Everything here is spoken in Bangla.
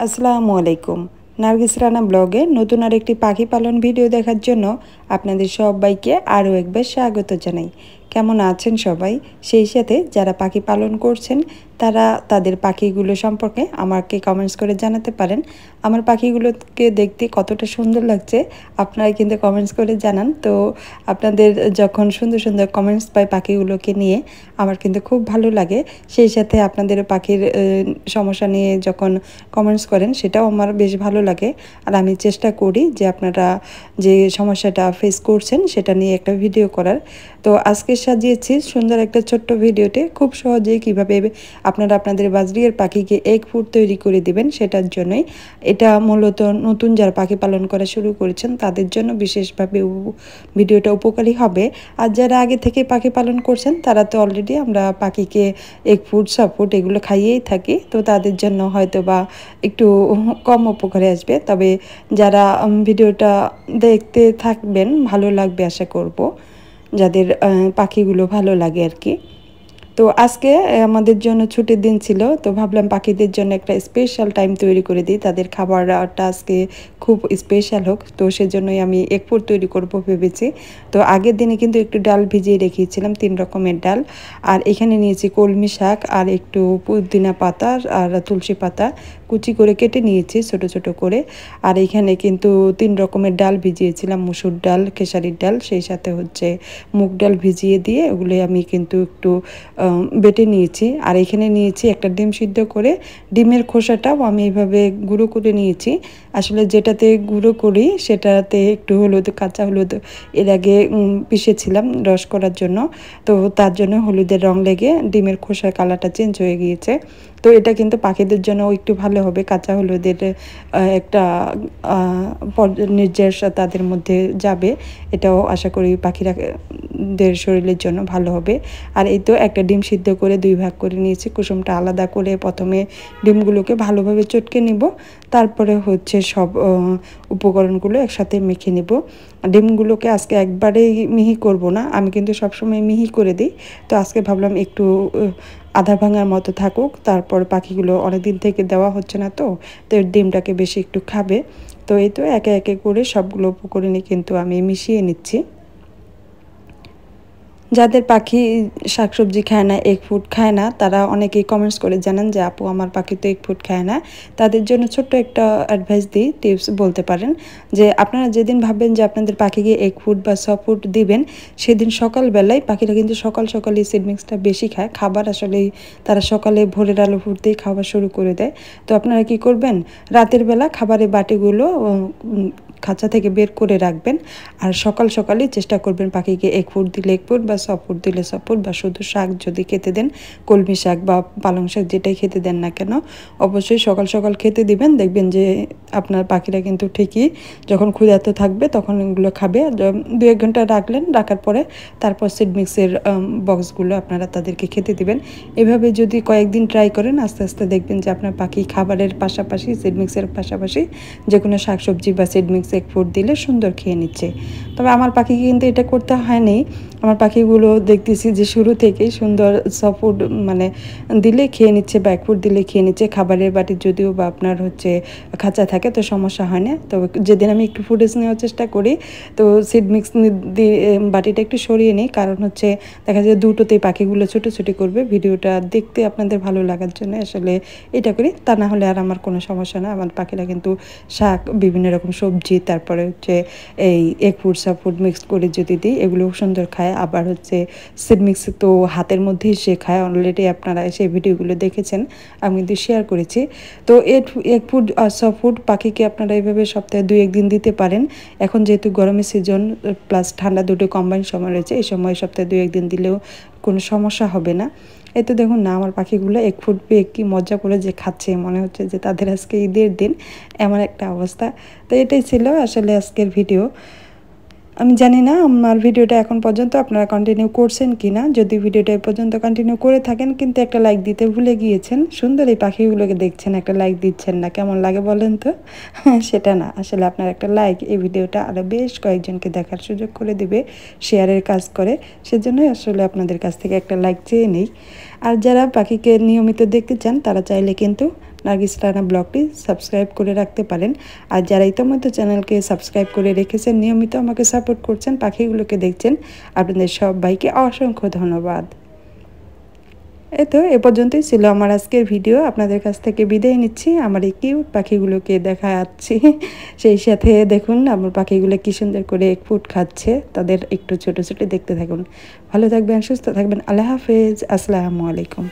আসসালামু আলাইকুম। নার্গিস রানা ব্লগে নতুন আরেকটি পাখি পালন ভিডিও দেখার জন্য আপনাদের সবাইকে আরও একবার স্বাগত জানাই। কেমন আছেন সবাই? সেই সাথে যারা পাখি পালন করছেন তারা তাদের পাখিগুলো সম্পর্কে আমাকে কমেন্টস করে জানাতে পারেন। আমার পাখিগুলোকে দেখতে কতটা সুন্দর লাগছে আপনারা কিন্তু কমেন্টস করে জানান। তো আপনাদের যখন সুন্দর সুন্দর কমেন্টস পাই পাখিগুলোকে নিয়ে আমার কিন্তু খুব ভালো লাগে। সেই সাথে আপনাদের পাখির সমস্যা নিয়ে যখন কমেন্টস করেন সেটাও আমার বেশ ভালো লাগে। আর আমি চেষ্টা করি যে আপনারা যে সমস্যাটা ফেস করছেন সেটা নিয়ে একটা ভিডিও করার। তো আজকে সাজিয়েছি সুন্দর একটা ছোট্ট ভিডিওতে খুব সহজেই কীভাবে আপনারা আপনাদের বাজরিয়ার পাখিকে এগ ফুড তৈরি করে দিবেন সেটার জন্যই। এটা মূলত নতুন যারা পাখি পালন করা শুরু করেছেন তাদের জন্য বিশেষভাবে ভিডিওটা উপকারী হবে। আর যারা আগে থেকে পাখি পালন করছেন তারা তো অলরেডি আমরা পাখিকে এগ ফুড সাপোর্ট এগুলো খাইয়েই থাকি, তো তাদের জন্য হয়তো বা একটু কম উপকারে আসবে। তবে যারা ভিডিওটা দেখতে থাকবেন ভালো লাগবে আশা করব, যাদের পাখিগুলো ভালো লাগে আর কি। তো আজকে আমাদের জন্য ছুটির দিন ছিল, তো ভাবলাম পাখিদের জন্য একটা স্পেশাল টাইম তৈরি করে দিই, তাদের খাবারটা আজকে খুব স্পেশাল হোক। তো সেজন্যই আমি এগ ফুড তৈরি করব ভেবেছি। তো আগের দিনে কিন্তু একটু ডাল ভিজিয়ে রেখেছিলাম, 3 রকমের ডাল। আর এখানে নিয়েছি কলমি শাক আর একটু পুদিনা পাতা আর তুলসী পাতা কুচি করে কেটে নিয়েছি ছোট ছোট করে। আর এখানে কিন্তু 3 রকমের ডাল ভিজিয়েছিলাম, মুসুর ডাল, খেসারির ডাল, সেই সাথে হচ্ছে মুগ ডাল ভিজিয়ে দিয়ে ওগুলো আমি কিন্তু একটু বেটে নিয়েছি। আর এখানে নিয়েছি একটা ডিম সিদ্ধ করে, ডিমের খোসাটাও আমি এইভাবে গুঁড়ো করে নিয়েছি। আসলে যেটাতে গুঁড়ো করি সেটাতে একটু হলুদ, কাঁচা হলুদ এর আগে পিষেছিলাম রস করার জন্য, তো তার জন্য হলুদের রং লেগে ডিমের খোসার কালারটা চেঞ্জ হয়ে গিয়েছে। তো এটা কিন্তু পাখিদের জন্য একটু ভালো হবে, কাঁচা হলুদের একটা নির্যাস তাদের মধ্যে যাবে, এটাও আশা করি পাখিরাদের শরীরের জন্য ভালো হবে। আর এই তো একটা ডিম সিদ্ধ করে 2 ভাগ করে নিয়েছি, কুসুমটা আলাদা করে প্রথমে ডিমগুলোকে ভালোভাবে চটকে নিব, তারপরে হচ্ছে সব উপকরণগুলো একসাথে মেখে নিব। ডিমগুলোকে আজকে একবারেই মিহি করব না, আমি কিন্তু সবসময় মিহি করে দিই। তো আজকে ভাবলাম একটু আধা ভাঙার মতো থাকুক, তারপর পাখিগুলো অনেকদিন থেকে দেওয়া হচ্ছে না, তো ডিমটাকে বেশি একটু খাবে। তো এই তো একে একে করে সবগুলো উপকরণই কিন্তু আমি মিশিয়ে নিচ্ছি। যাদের পাখি শাকসবজি খায় না, এগ ফুড খায় না, তারা অনেকেই কমেন্টস করে জানান যে আপু আমার পাখি তো এগ ফুড খায় না। তাদের জন্য ছোট্ট একটা অ্যাডভাইস দিই, টিপস বলতে পারেন, যে আপনারা যেদিন ভাববেন যে আপনাদের পাখিকে এগ ফুড বা সফট ফুড দিবেন সেদিন সকালবেলায়, পাখিরা কিন্তু সকাল সকালে সিড মিক্সটা বেশি খায়, খাবার আসলেই তারা সকালে ভোরের আলো ফুটতেই খাওয়া শুরু করে দেয়। তো আপনারা কি করবেন, রাতের বেলা খাবারের বাটিগুলো খাঁচা থেকে বের করে রাখবেন, আর সকাল সকালই চেষ্টা করবেন পাখিকে এগ ফুড দিলে এগ ফুড বা সফট ফুড দিলে সফট ফুড, বা শুধু শাক যদি খেতে দেন, কলমি শাক বা পালং শাক যেটাই খেতে দেন না কেন অবশ্যই সকাল সকাল খেতে দিবেন। দেখবেন যে আপনার পাখিরা কিন্তু ঠিকই যখন ক্ষুধার্ত থাকবে তখন এগুলো খাবে। 2-1 ঘন্টা রাখলেন, রাখার পরে তারপর সিড মিক্সের বক্সগুলো আপনারা তাদেরকে খেতে দিবেন। এভাবে যদি কয়েকদিন ট্রাই করেন আস্তে আস্তে দেখবেন যে আপনার পাখি খাবারের পাশাপাশি, সিড মিক্সের পাশাপাশি যে কোনো শাকসবজি বা সিড মিক্স এগ ফুড দিলে সুন্দর খেয়ে নিচ্ছে। তবে আমার পাখিকে কিন্তু এটা করতে হয়নি, আমার পাখিগুলো দেখতেছি যে শুরু থেকেই সুন্দর সফট ফুড মানে দিলে খেয়ে নিচ্ছে বা এগ ফুড দিলে খেয়ে নিচ্ছে। খাবারের বাটি যদিও বা আপনার হচ্ছে খাঁচা থাকে তো সমস্যা হয় না। তো যেদিন আমি একটু ফুটেজ নেওয়ার চেষ্টা করি, তো সিড মিক্স দিয়ে বাটিটা একটু সরিয়ে নিই, কারণ হচ্ছে দেখা যায় দুটোতেই পাখিগুলো ছোটোছুটি করবে, ভিডিওটা দেখতে আপনাদের ভালো লাগার জন্য আসলে এটা করি। তা না হলে আর আমার কোনো সমস্যা না, আমার পাখিরা কিন্তু শাক, বিভিন্ন রকম সবজি, তারপরে হচ্ছে এই egg food soft food mixed করে যদি দিই এগুলো সুন্দর খায়। আবার হচ্ছে সিড মিক্স তো হাতের মধ্যেই সে খায়, অলরেডি আপনারা সেই ভিডিওগুলো দেখেছেন, আমি কিন্তু শেয়ার করেছি। তো এগ ফুড আর সফট ফুড পাখিকে আপনারা এইভাবে সপ্তাহে 2-1 দিন দিতে পারেন। এখন যেহেতু গরমের সিজন প্লাস ঠান্ডা দুটো কম্বাইন সময় রয়েছে, এই সময় সপ্তাহে 2-1 দিন দিলেও কোনো সমস্যা হবে না। এই তো দেখুন না আমার পাখিগুলো এগ ফুড পেয়ে কী মজা করে যে খাচ্ছে, মনে হচ্ছে যে তাদের আজকে ঈদের দিন, এমন একটা অবস্থা। তো এটাই ছিল আসলে আজকের ভিডিও। আমি জানি না আমার ভিডিওটা এখন পর্যন্ত আপনারা কন্টিনিউ করছেন কি না। যদি ভিডিওটা এই পর্যন্ত কন্টিনিউ করে থাকেন কিন্তু একটা লাইক দিতে ভুলে গিয়েছেন, সুন্দর এই পাখিগুলোকে দেখছেন একটা লাইক দিচ্ছেন না, কেমন লাগে বলেন তো? সেটা না, আসলে আপনার একটা লাইক এই ভিডিওটা আরও বেশ কয়েকজনকে দেখার সুযোগ করে দিবে, শেয়ারের কাজ করে, সেজন্যই আসলে আপনাদের কাছ থেকে একটা লাইক চেয়ে নেই। আর যারা পাখিকে নিয়মিত দেখতে চান তারা চাইলে কিন্তু নার্গিস রানা ব্লগটি সাবস্ক্রাইব করে রাখতে পারেন। আর যারা ইতিমধ্যে চ্যানেলকে সাবস্ক্রাইব করে রেখেছেন, নিয়মিত আমাকে সাপোর্ট করছেন, পাখিগুলোকে দেখছেন, আপনাদের সবাইকে অসংখ্য ধন্যবাদ। এ পর্যন্তই ছিল আমার আজকের ভিডিও। আপনাদের কাছ থেকে বিদায় নিচ্ছি। আমার এই কিউট পাখিগুলোকে দেখাচ্ছি, সেই সাথে দেখুন আমার পাখিগুলো কি সুন্দর করে এক ফুড খাচ্ছে। তাদের একটু ছোট ছোট দেখতে থাকুন। ভালো থাকবেন, সুস্থ থাকবেন। আল্লাহ হাফেজ, আসসালামু আলাইকুম।